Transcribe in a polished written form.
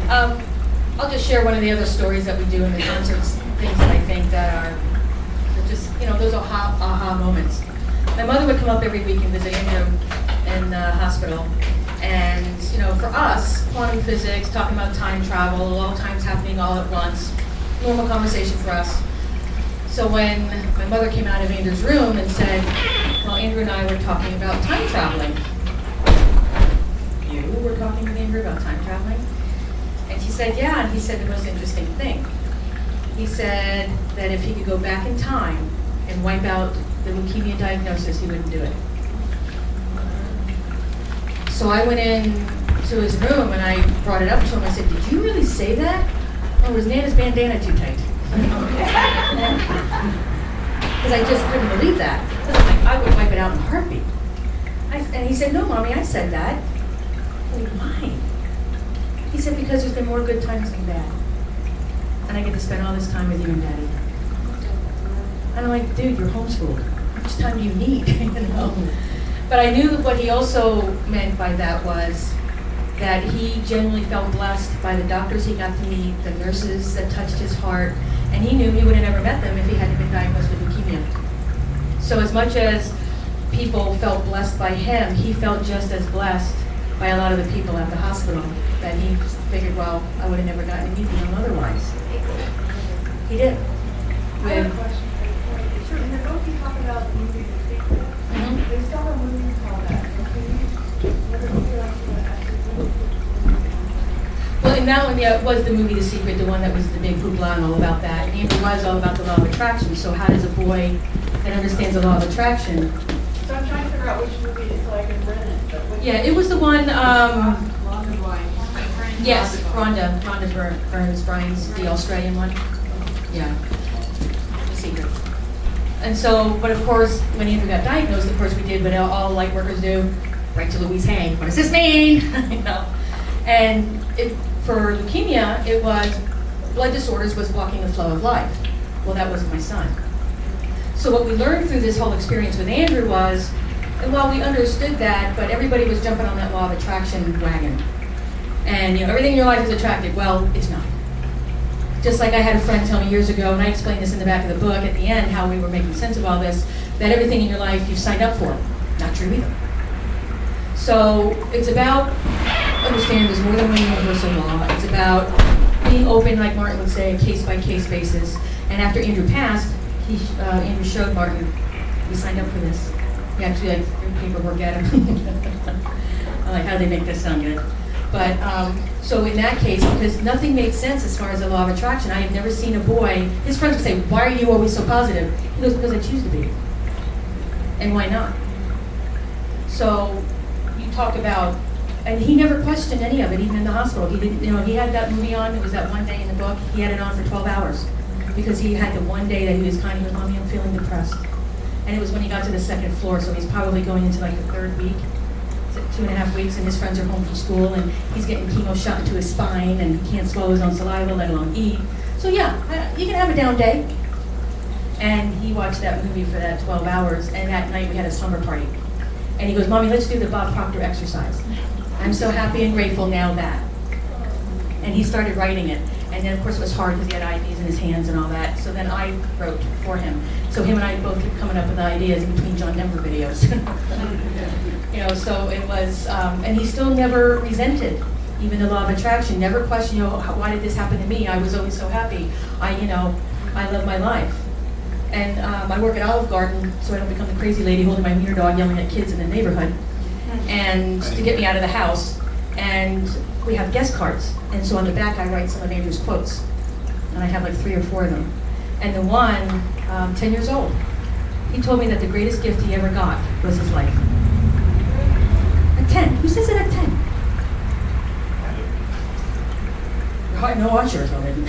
I'll just share one of the other stories that we do in the concerts, things that I think that are just, those aha moments. My mother would come up every week and visit Andrew in the hospital. And, for us, quantum physics, talking about time travel, all times happening all at once, normal conversation for us. So when my mother came out of Andrew's room and said, well, Andrew and I were talking about time traveling. You were talking with Andrew about time traveling? And she said, yeah, and he said the most interesting thing. He said that if he could go back in time and wipe out the leukemia diagnosis, he wouldn't do it. So I went in to his room and I brought it up to him. I said, did you really say that? Or was Nana's bandana too tight? Because I just couldn't believe that. I would wipe it out in a heartbeat. And he said, no, Mommy, I said that. Oh, why? He said, because there's been more good times than bad. And I get to spend all this time with you and Daddy. And I'm like, dude, you're homeschooled. How much time do you need? But I knew what he also meant by that was that he genuinely felt blessed by the doctors he got to meet, the nurses that touched his heart, and he knew he would have never met them if he hadn't been diagnosed with leukemia. So as much as people felt blessed by him, he felt just as blessed by a lot of the people at the hospital that he figured, well, I would have never gotten to meet them otherwise. He did. I have a question. Sure, in the book you talk about the movie The Secret. They still have movies called that. Well, and that one, yeah, was the movie The Secret, the one that was the big hoopla and all about that. And it was all about the law of attraction. So how does a boy that understands the law of attraction? So I'm trying to figure out which movie it is so I can rent it. Yeah, it was the one, Rhonda Byrne. yes, Rhonda Burns, Brian's, the Australian one. Yeah, The Secret. And so, but of course, when Andrew got diagnosed, of course we did what all light workers do, right to Louise Hay. What does this mean? And for leukemia, it was blood disorders was blocking the flow of life. Well, that wasn't my son. So what we learned through this whole experience with Andrew was, and while we understood that, but everybody was jumping on that law of attraction wagon. And everything in your life is attractive. Well, it's not. Just like I had a friend tell me years ago, and I explained this in the back of the book at the end, how we were making sense of all this, that everything in your life you've signed up for. Not true either. So it's about understanding there's more than one universal law. It's about being open, like Martin would say, a case-by-case basis. And after Andrew passed, Andrew showed Martin, we signed up for this. He actually threw paperwork at him. I'm like, how do they make this sound good? But so in that case, because nothing made sense as far as the law of attraction, I have never seen a boy, his friends would say, why are you always so positive? He goes, because I choose to be. And why not? So you talk about, and he never questioned any of it, even in the hospital. He didn't, he had that movie on, it was that one day in the book, he had it on for 12 hours. Because he had the one day that he was kind of, Mommy, I'm feeling depressed. And it was when he got to the second floor, so he's probably going into like the third week. 2.5 weeks, and his friends are home from school, and he's getting chemo shot into his spine, and he can't swallow his own saliva, let alone eat. So yeah, you can have a down day. And he watched that movie for that 12 hours, and that night we had a slumber party. And he goes, Mommy, let's do the Bob Proctor exercise. I'm so happy and grateful now that. And he started writing it. And then, of course, it was hard because he had IVs in his hands and all that. So then I wrote for him. So him and I both kept coming up with ideas in between John Denver videos. So it was, and he still never resented even the law of attraction, never questioned, why did this happen to me? I was always so happy. I love my life. And I work at Olive Garden, so I don't become the crazy lady holding my wiener dog yelling at kids in the neighborhood. And to get me out of the house. And we have guest cards. And so on the back, I write some of Andrew's quotes. And I have like 3 or 4 of them. And the one, 10 years old, he told me that the greatest gift he ever got was his life. At 10. Who says it at 10? No, I sure told him.